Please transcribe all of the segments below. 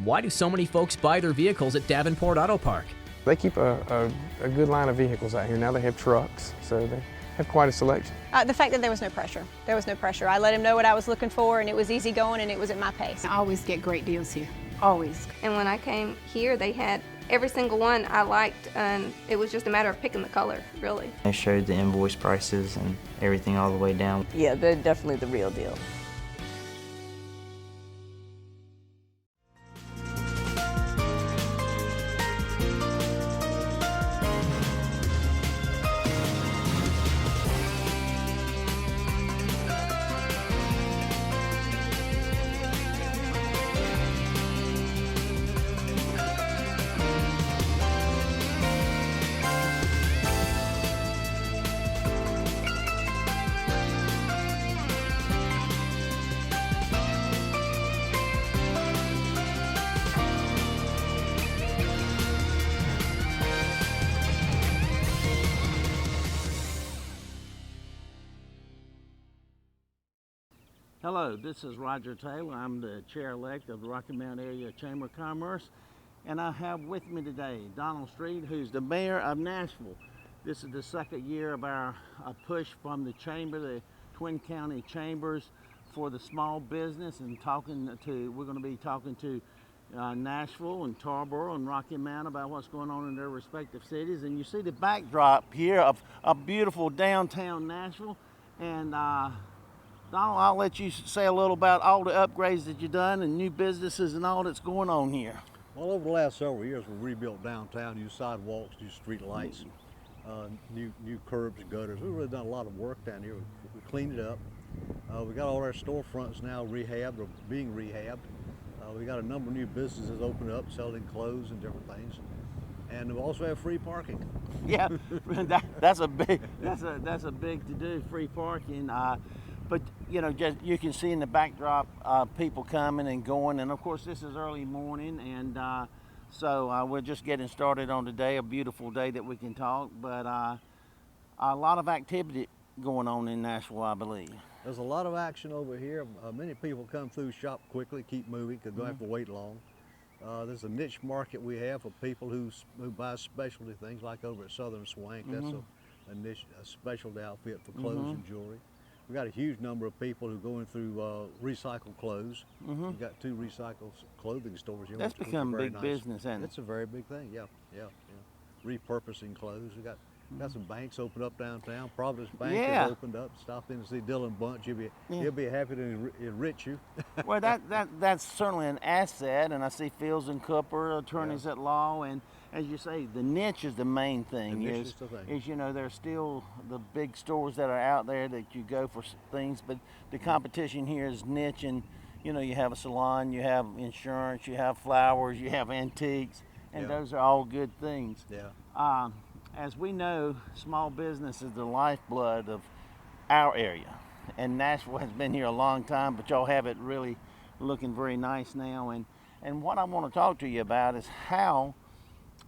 Why do so many folks buy their vehicles at Davenport Auto Park? They keep a good line of vehicles out here. Now they have trucks, so they have quite a selection. The fact that there was no pressure. There was no pressure. I let him know what I was looking for, and it was easy going, and it was at my pace. I always get great deals here, always. And when I came here, they had every single one I liked, and it was just a matter of picking the color, really. They showed the invoice prices and everything all the way down. Yeah, they're definitely the real deal. Hello, this is Roger Taylor. I'm the chair-elect of the Rocky Mount Area Chamber of Commerce, and I have with me today Donald Street, who's the mayor of Nashville. This is the second year of our push from the chamber, the Twin County Chambers, for the small business, and we're going to be talking to Nashville and Tarboro and Rocky Mount about what's going on in their respective cities. And you see the backdrop here of a beautiful downtown Nashville. And Donald, I'll let you say a little about all the upgrades that you've done and new businesses and all that's going on here. Well, over the last several years, we've rebuilt downtown, new sidewalks, new street lights, new curbs and gutters. We've really done a lot of work down here. We cleaned it up. We got all our storefronts now rehabbed or being rehabbed. We got a number of new businesses opened up, selling clothes and different things. And we also have free parking. Yeah, that's a big to do, free parking. But you know, just you can see in the backdrop people coming and going, and of course this is early morning, and so we're just getting started on today, a beautiful day that we can talk, but a lot of activity going on in Nashville, I believe. There's a lot of action over here. Many people come through, shop quickly, keep moving, because don't have to wait long. There's a niche market we have for people who buy specialty things, like over at Southern Swank. That's a niche, a specialty outfit for clothes and jewelry. We've got a huge number of people who are going through recycled clothes. We've got 2 recycled clothing stores here. That's become a big business, hasn't it? It's a very big thing, yeah. Repurposing clothes. We've got some banks opened up downtown. Providence Bank has opened up. Stop in to see Dylan Bunch. He'll be happy to enrich you. Well, that's certainly an asset, and I see Fields and Cooper, attorneys at law, and as you say, the niche is the main thing. The niche is the thing. You know, there's still the big stores that are out there that you go for things, but the competition here is niche, and you know, you have a salon, you have insurance, you have flowers, you have antiques, and those are all good things. Yeah. As we know, small business is the lifeblood of our area, and Nashville has been here a long time, but y'all have it really looking very nice now. And what I want to talk to you about is how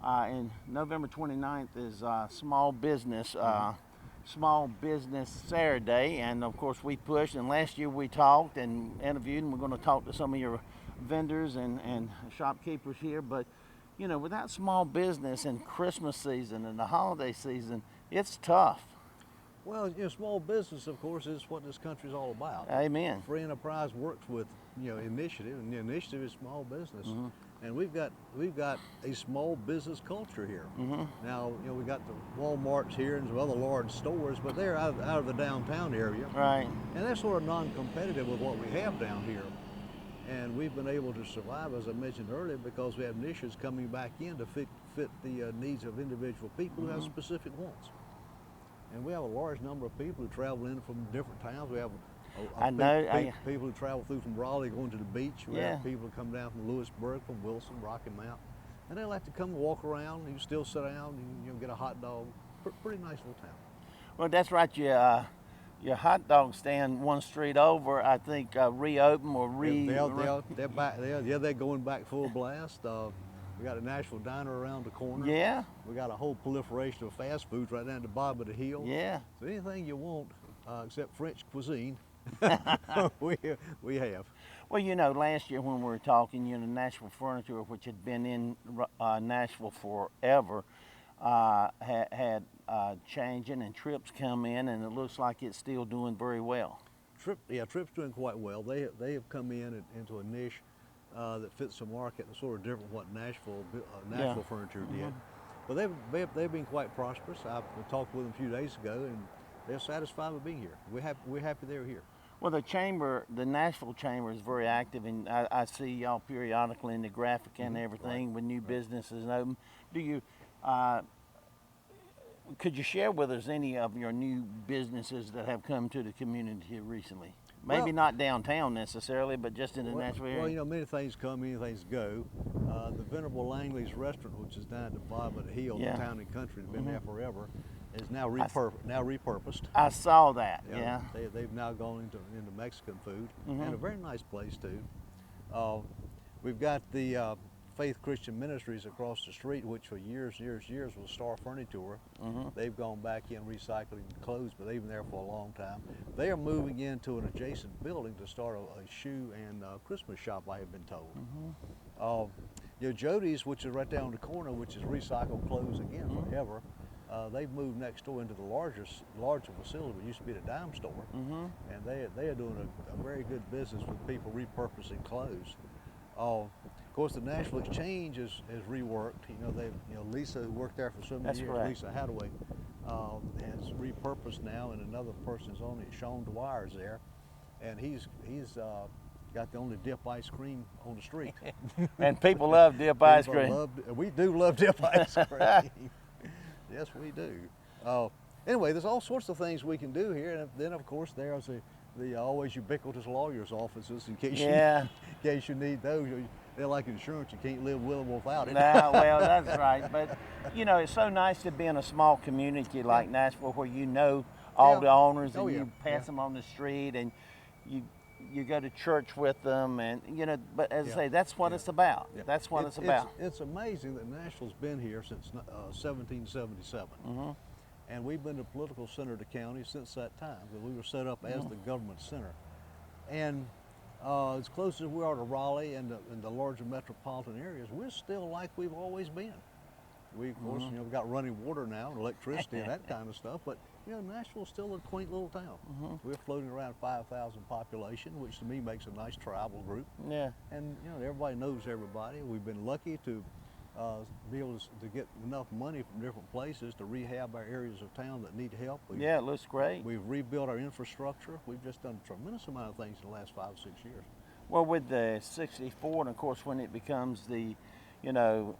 in November 29th is Small Business Saturday, and of course we pushed, and last year we talked and interviewed, and we're going to talk to some of your vendors and shopkeepers here, but you know, without small business and Christmas season and the holiday season, it's tough. Well, you know, small business, of course, is what this country is all about. Amen. Free enterprise works with, you know, initiative, and the initiative is small business. And we've got a small business culture here. Now, you know, we got the Walmarts here and some other large stores, but they're out of the downtown area. Right. And they're sort of non-competitive with what we have down here. And we've been able to survive, as I mentioned earlier, because we have niches coming back in to fit the needs of individual people who have specific wants. And we have a large number of people who travel in from different towns. We have people who travel through from Raleigh going to the beach. We have people who come down from Lewisburg, from Wilson, Rocky Mount. And they like to come and walk around. You still sit down, you know, get a hot dog. Pretty nice little town. Well, that's right. Your hot dog stand one street over, I think, reopened or they're back. They're going back full blast. We got a Nashville diner around the corner. Yeah. We got a whole proliferation of fast foods right down at the bottom of the hill. Yeah. So anything you want, except French cuisine, we have. Well, you know, last year when we were talking, you know, Nashville Furniture, which had been in Nashville forever, had changing and Trips come in, and it looks like it's still doing very well. Trip's doing quite well. They have come into a niche that fits the market, that's sort of different from what Nashville Furniture did. But they've been quite prosperous. I talked with them a few days ago, and they're satisfied with being here. We're happy they're here. Well, the Nashville Chamber is very active, and I see y'all periodically in the graphic and everything with new businesses open. Do you? Could you share with us any of your new businesses that have come to the community here recently? Maybe not downtown necessarily, but just in the Nashville area. Well, you know, many things come, many things go. The Venerable Langley's Restaurant, which is down at the bottom of the hill, the Town and Country, has been there forever, is now repurposed. I saw that. Yeah. They've now gone into Mexican food, and a very nice place too. We've got the Faith Christian Ministries across the street, which for years was Star Furniture. They've gone back in recycling clothes, but they've been there for a long time. They are moving into an adjacent building to start a shoe and Christmas shop, I have been told. You know, Jody's, which is right down the corner, which is recycled clothes again forever. They've moved next door into the larger facility, which used to be the dime store, and they are doing a very good business with people repurposing clothes. Of course, the Nashville Exchange has reworked. You know, Lisa, who worked there for so many years, correct. Lisa Hadaway, has repurposed now, and another person is on it, Sean Dwyer's there, and he's got the only dip ice cream on the street. And people love dip ice cream. We do love dip ice cream. Yes, we do. Anyway, there's all sorts of things we can do here, and then of course there's the always ubiquitous lawyers' offices in case you need those. They're like insurance; you can't live with them without it. Nah, well, that's right. But you know, it's so nice to be in a small community like Nashville, where you know all the owners, and you pass them on the street, and you go to church with them, and you know. But as I say, that's what it's about. That's what it's about. It's amazing that Nashville's been here since 1777. And we've been the political center of the county since that time. We were set up as the government center. And as close as we are to Raleigh and the larger metropolitan areas, we're still like we've always been. We, of course, you know, we've got running water now and electricity and that kind of stuff, but you know, Nashville's still a quaint little town. We're floating around 5,000 population, which to me makes a nice tribal group. Yeah. And you know, everybody knows everybody. We've been lucky to be able to get enough money from different places to rehab our areas of town that need help. Yeah, it looks great. We've rebuilt our infrastructure. We've just done a tremendous amount of things in the last 5 or 6 years. Well, with the 64, and of course when it becomes the, you know,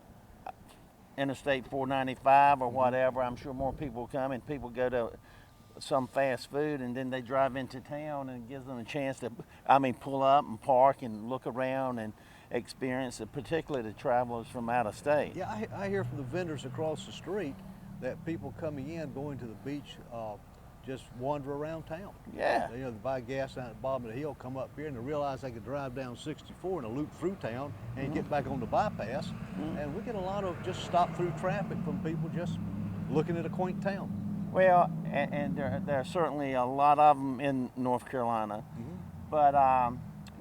Interstate 495 or whatever, I'm sure more people will come, and people go to some fast food, and then they drive into town, and it gives them a chance to, pull up and park and look around and experience it, particularly the travelers from out of state. Yeah, I hear from the vendors across the street that people coming in, going to the beach, just wander around town. Yeah. You know, they buy gas down at the bottom of the hill, come up here, and they realize they could drive down 64 and a loop through town and get back on the bypass. And we get a lot of just stop through traffic from people just looking at a quaint town. Well, and there are certainly a lot of them in North Carolina. But,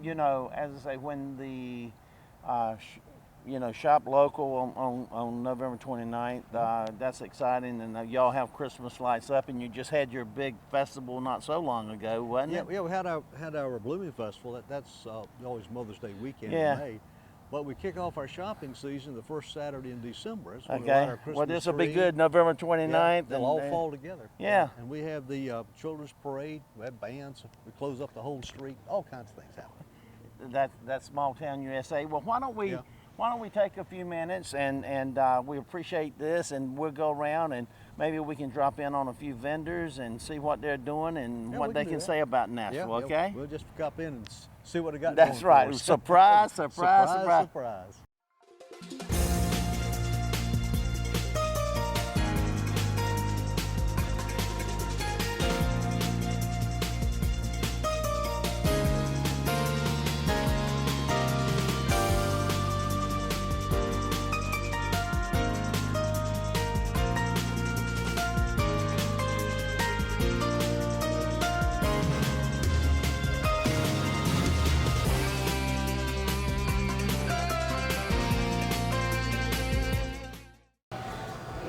you know, as I say, when the shop local on November 29th. That's exciting, and y'all have Christmas lights up, and you just had your big festival not so long ago, wasn't it? Yeah, we had our Blooming Festival. That's always Mother's Day weekend in May. But we kick off our shopping season the first Saturday in December. Okay. Well, this will be good, November 29th. Yeah, they'll all fall together. Yeah. And we have the children's parade. We have bands. We close up the whole street. All kinds of things happen. That's Small Town USA. Well, why don't we take a few minutes, and we appreciate this, and we'll go around, and maybe we can drop in on a few vendors and see what they're doing and what they can say about Nashville, okay? We'll just drop in and see what they got going. That's right. Surprise, surprise, surprise. Surprise.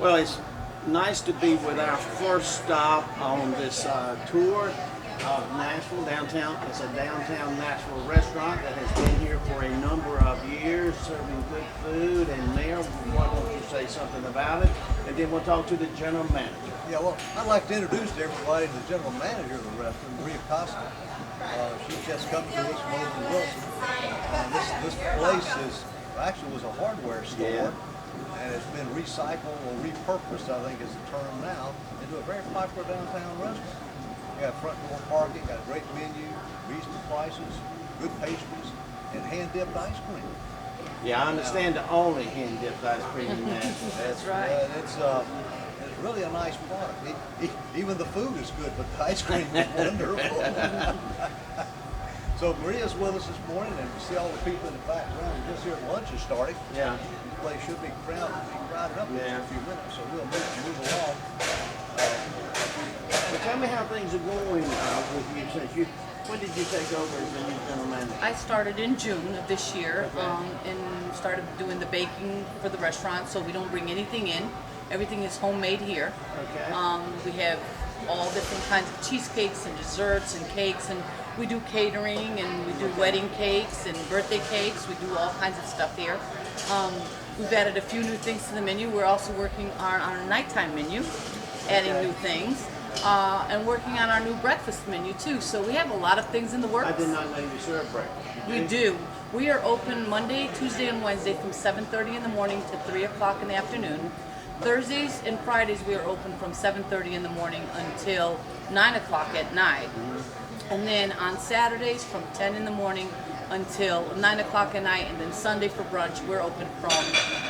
Well, it's nice to be with our first stop on this tour of Nashville downtown. It's a downtown Nashville restaurant that has been here for a number of years, serving good food. And Mayor, why don't you say something about it? And then we'll talk to the general manager. Yeah, well, I'd like to introduce to everybody the general manager of the restaurant, Maria Costa. She's just come to us from over in Wilson. This place was a hardware store, and it's been recycled or repurposed, I think is the term now, into a very popular downtown restaurant. We got front door parking, got a great menu, reasonable prices, good pastries, and hand-dipped ice cream. Yeah, I understand the only hand-dipped ice cream in Nashville. That's right. It's really a nice product. Even the food is good, but the ice cream is wonderful. So Maria's with us this morning, and you see all the people in the background. We're just here at lunch is starting. Yeah. This place should be crowded up in a few minutes, so we'll move along. So tell me how things are going with you since you. When did you take over as the new general manager? I started in June of this year, and started doing the baking for the restaurant, so we don't bring anything in. Everything is homemade here. Okay. We have all different kinds of cheesecakes and desserts and cakes, and we do catering, and we do wedding cakes and birthday cakes. We do all kinds of stuff here. We've added a few new things to the menu. We're also working on our nighttime menu, adding new things, and working on our new breakfast menu too. So we have a lot of things in the works. I did not know you serve breakfast. We do. We are open Monday, Tuesday, and Wednesday from 7:30 in the morning to 3 o'clock in the afternoon. Thursdays and Fridays we are open from 7:30 in the morning until 9 o'clock at night. And then on Saturdays from 10 in the morning until 9 o'clock at night, and then Sunday for brunch we're open from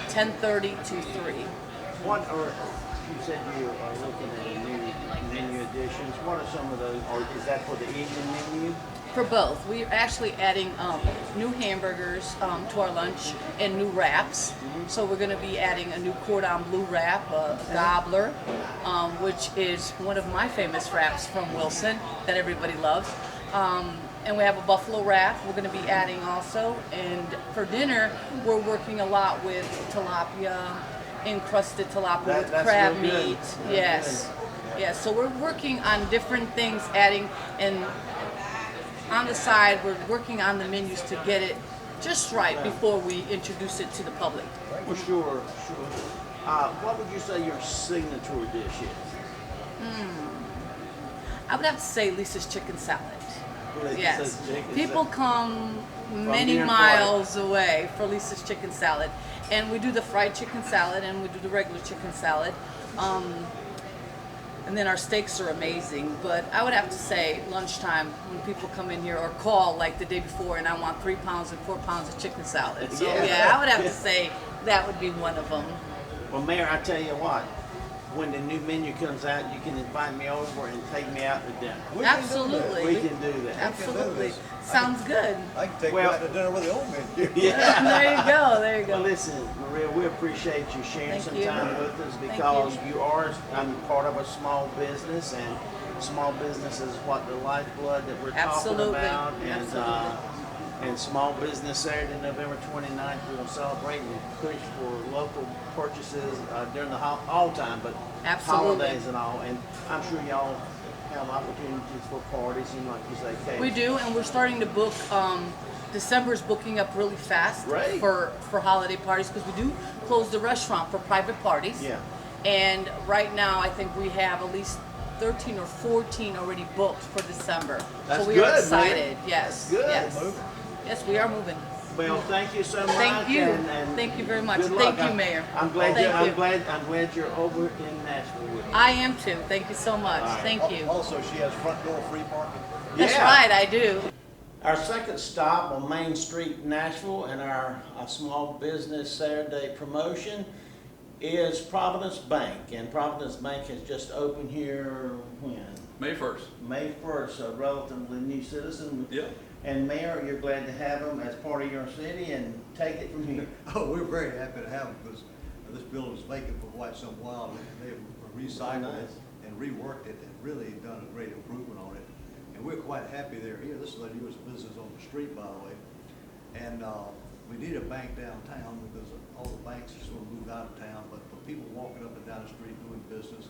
10:30 to 3. You said you are looking at new menu additions. What are some of those, or is that for the evening menu? For both. We're actually adding new hamburgers to our lunch and new wraps. So we're going to be adding a new cordon bleu wrap, a gobbler, which is one of my famous wraps from Wilson that everybody loves. And we have a buffalo wrap we're going to be adding also. And for dinner, we're working a lot with tilapia, encrusted tilapia with crab meat. Yes. Yes. So we're working on different things, adding, and on the side, we're working on the menus to get it just right before we introduce it to the public. Well, sure. What would you say your signature dish is? I would have to say Lisa's chicken salad. Lisa's Yes. chicken People salad. come many here in miles away for Lisa's chicken salad. And we do the fried chicken salad and we do the regular chicken salad. And then our steaks are amazing. But I would have to say lunchtime when people come in here or call like the day before and I want 3 pounds and 4 pounds of chicken salad. So yeah, I would have to say that would be one of them. Well, Mayor, I tell you what, when the new menu comes out, you can invite me over and take me out to dinner. Absolutely. We can do that. Absolutely. Sounds good. I can take you out to dinner with the old menu. Yeah. There you go. There you go. Well, listen, Maria, we appreciate you sharing Thank some you. time with us Thank because you. you are part of a small business, and small business is what the lifeblood that we're Absolutely. talking about. And Absolutely. and Small Business Saturday, November 29th, we're going to celebrate and push for local purchases during the all time, but Absolutely. holidays and all. And I'm sure y'all have opportunities for parties and, like you say, cake. We do, and we're starting to book. December's booking up really fast Great. for holiday parties because we do close the restaurant for private parties. Yeah. And right now, I think we have at least 13 or 14 already booked for December. That's so we good, are excited. man. Yes. That's good. Yes. Yes, we are moving. Well, thank you so much. Thank you. And Thank you very much. good luck. Thank you, Mayor. I'm glad Thank you're, you. I'm glad you're over in Nashville with me. I am too. Thank you so much. All right. Thank you. Also, she has front door free parking. That's Yeah. right, I do. Our second stop on Main Street, Nashville, and our Small Business Saturday promotion is Providence Bank. And Providence Bank has just opened here when? May 1st. May 1st, a relatively new citizen. Yeah. And Mayor, you're glad to have them as part of your city, and take it from here. Oh, we're very happy to have them because this building was vacant for quite some while. They've recycled it and reworked it and really done a great improvement on it. And we're quite happy they're here. This is the newest business on the street, by the way. And we need a bank downtown because all the banks are sort of moved out of town, but the people walking up and down the street doing business,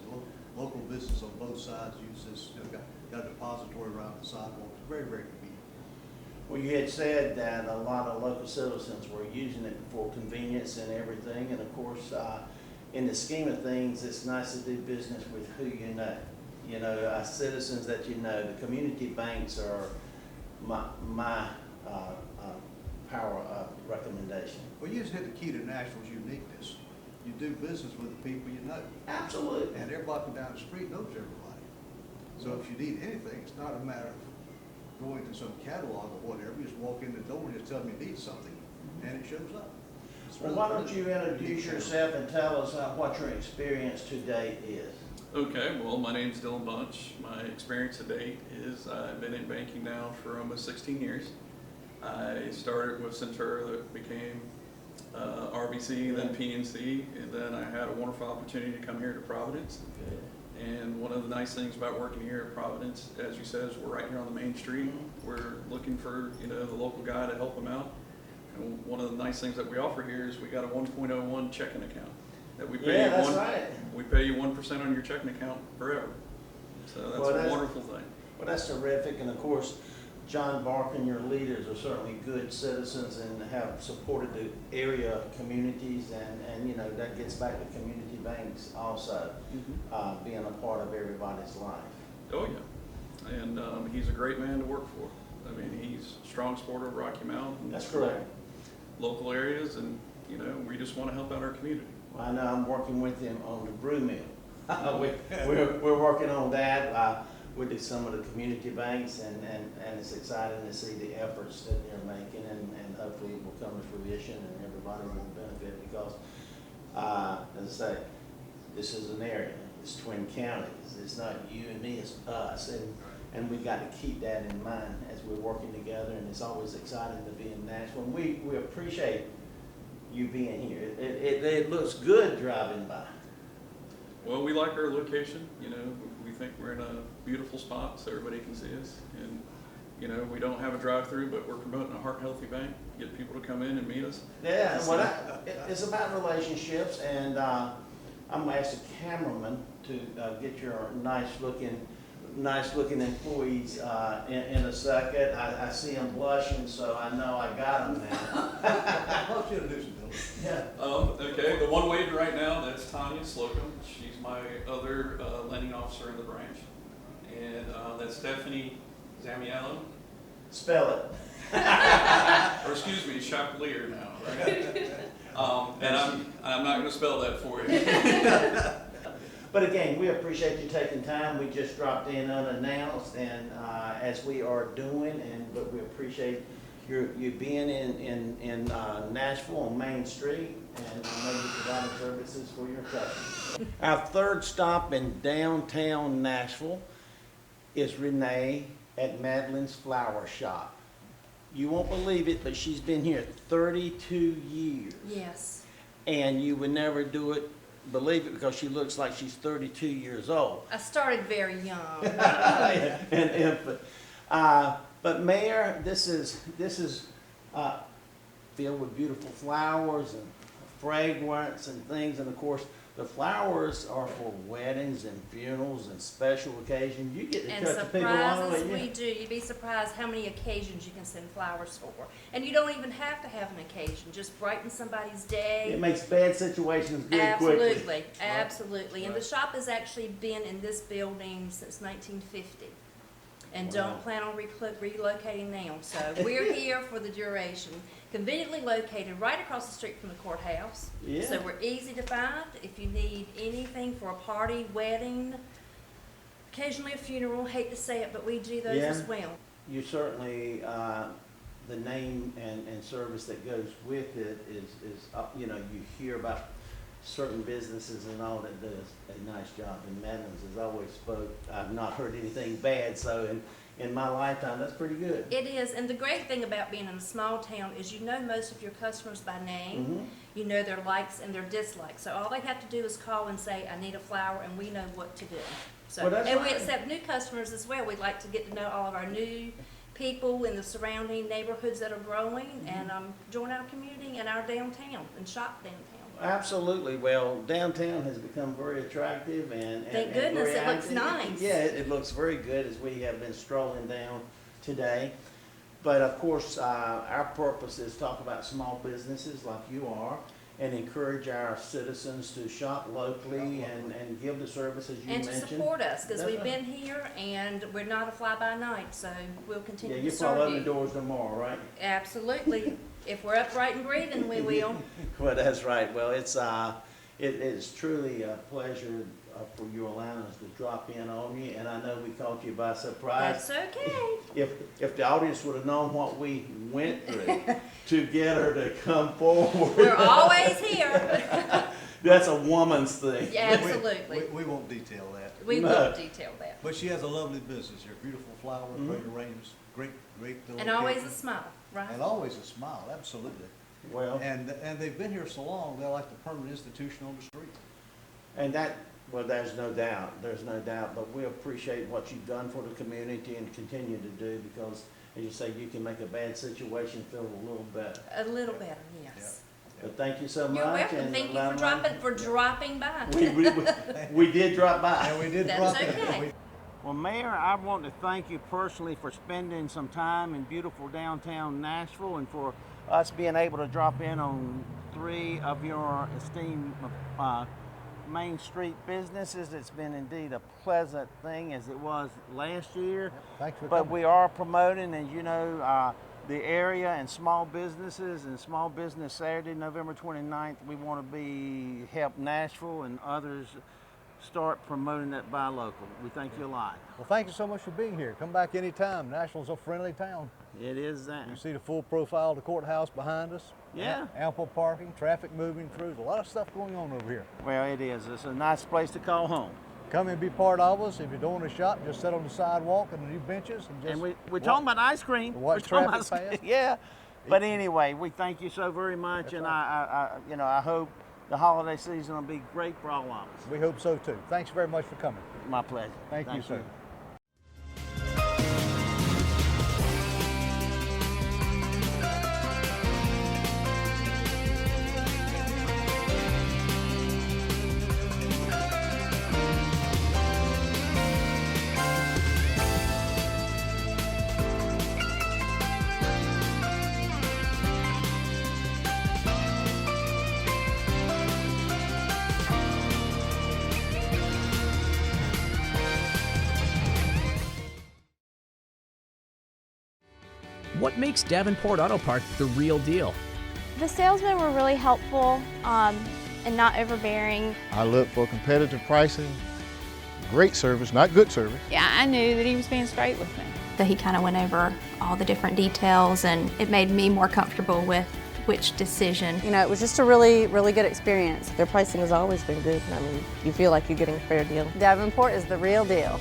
local business on both sides use this, got a depository around the sidewalk. It's very, very convenient. Well, you had said that a lot of local citizens were using it for convenience and everything, and of course, in the scheme of things, it's nice to do business with who you know. You know, citizens that you know. The community banks are my power recommendation. Well, you just hit the key to Nashville's uniqueness. You do business with the people you know. Absolutely. And everybody up and down the street knows everybody. So if you need anything, it's not a matter of going to some catalog or whatever. You just walk in the door and just tell them you need something, and it shows up. Well, why don't you introduce yourself and tell us what your experience to date is? Okay, well, my name's Dylan Bunch. My experience to date is I've been in banking now for almost 16 years. I started with Centura, that became RBC, then PNC, and then I had a wonderful opportunity to come here to Providence. And one of the nice things about working here at Providence, as you said, is we're right here on the main street. We're looking for, you know, the local guy to help them out. And one of the nice things that we offer here is we got a 1.01 checking account that we pay we pay you 1% on your checking account forever. So that's a wonderful thing. Well, that's terrific, and of course, John Barker and your leaders are certainly good citizens and have supported the area communities, and you know, that gets back to community banks also, being a part of everybody's life. Oh yeah, and he's a great man to work for. I mean, he's a strong supporter of Rocky Mountain. That's correct. Local areas, and you know, we just want to help out our community. Well, I know I'm working with him on the brew mill. we're working on that with some of the community banks, and it's exciting to see the efforts that they're making, and hopefully it will come to fruition and everybody will benefit, because as I say, this is an area, it's Twin Counties, it's not you and me, it's us, and we've got to keep that in mind as we're working together, and it's always exciting to be in Nashville. And we appreciate you being here. It looks good driving by. Well, we like our location. You know, we think we're in a beautiful spot so everybody can see us. And, you know, we don't have a drive-through, but we're promoting a heart-healthy bank, get people to come in and meet us. Yeah, well, it's about relationships, and I'm going to ask the cameraman to get your nice-looking employees in a second. I see them blushing, so I know I got them now. Why don't you introduce them, Dylan? Yeah. Okay, the one waving right now, that's Tanya Slocum. She's my other lending officer in the branch. And that's Stephanie Zamiello. Spell it. Or excuse me, Chapelier now, right? And I'm not going to spell that for you. But again, we appreciate you taking time. We just dropped in unannounced, and as we are doing, but we appreciate you being in Nashville on Main Street, and I know you're providing services for your customers. Our third stop in downtown Nashville is Renee at Madeline's Flower Shop. You won't believe it, but she's been here 32 years. Yes. And you would never believe it, because she looks like she's 32 years old. I started very young. An infant. But Mayor, this is filled with beautiful flowers and fragrance and things, and of course the flowers are for weddings and funerals and special occasions. You get to And touch people all the way. surprises we do. You'd be surprised how many occasions you can send flowers for. And you don't even have to have an occasion. Just brighten somebody's day. It makes bad situations good quickly. Absolutely, absolutely. And the shop has actually been in this building since 1950. And don't plan on relocating now. So we're here for the duration. Conveniently located right across the street from the courthouse. Yeah. So we're easy to find. If you need anything for a party, wedding, occasionally a funeral, hate to say it, but we do those as well. You certainly, the name and service that goes with it is you know, you hear about certain businesses and all that does a nice job. And Madeline's has always spoke. I've not heard anything bad, so in my lifetime, that's pretty good. It is, and the great thing about being in a small town is you know most of your customers by name. You know their likes and their dislikes. So all they have to do is call and say, I need a flower, and we know what to do. So, and we accept new customers as well. We'd like to get to know all of our new people in the surrounding neighborhoods that are growing, and join our community and our downtown and shop downtown. Absolutely. Well, downtown has become very attractive and Thank and goodness, very it looks active. nice. Yeah, it looks very good as we have been strolling down today. But of course, our purpose is to talk about small businesses like you are and encourage our citizens to shop locally and give the services you And mentioned. to support us, because That's we've right. been here and we're not a fly-by-night, so we'll Yeah, continue you to probably serve open the you. doors tomorrow, right? Absolutely. If we're upright and breathing, we will. Well, that's right. Well, it is truly a pleasure for you allowing us to drop in on you, and I know we caught you by surprise. That's okay. If the audience would have known what we went through to get her to come forward. We're always here. That's a woman's thing. Yeah, absolutely. We won't detail that. We No. will detail that. But she has a lovely business here. Beautiful flowers, great arrangements, great little And always a kitchen. smile, right? And always a smile, absolutely. Well, And they've been here so long, they're like the permanent institution on the street. and that, well, there's no doubt, but we appreciate what you've done for the community and continue to do because, as you say, you can make a bad situation feel a little better. A little better, yes. But thank you so much. You're welcome. and Thank you allow for dropping by. We did drop by. And we did That's drop in. okay. Well, Mayor, I want to thank you personally for spending some time in beautiful downtown Nashville and for us being able to drop in on 3 of your esteemed Main Street businesses. It's been indeed a pleasant thing as it was last year. Thanks for But coming. we are promoting, as you know, the area and small businesses and Small Business Saturday, November 29th. We want to help Nashville and others start promoting that buy local. We thank you a lot. Well, thank you so much for being here. Come back anytime. Nashville's a friendly town. It is that. You see the full profile of the courthouse behind us. Yeah. Ample parking, traffic moving through. There's a lot of stuff going on over here. Well, it is. It's a nice place to call home. Come and be part of us. If you don't want to shop, just sit on the sidewalk and the new benches and just And we're talking about ice cream. watch We're talking traffic about- pass. Yeah. But anyway, we thank you so very much, That's and right. I hope the holiday season will be great for all of us. We hope so too. Thanks very much for coming. My pleasure. Thank you, sir. What makes Davenport Auto Parts the real deal? The salesmen were really helpful and not overbearing. I look for competitive pricing, great service, not good service. Yeah, I knew that he was being straight with me. That he kind of went over all the different details, and it made me more comfortable with which decision. You know, it was just a really, really good experience. Their pricing has always been good. I mean, you feel like you're getting a fair deal. Davenport is the real deal.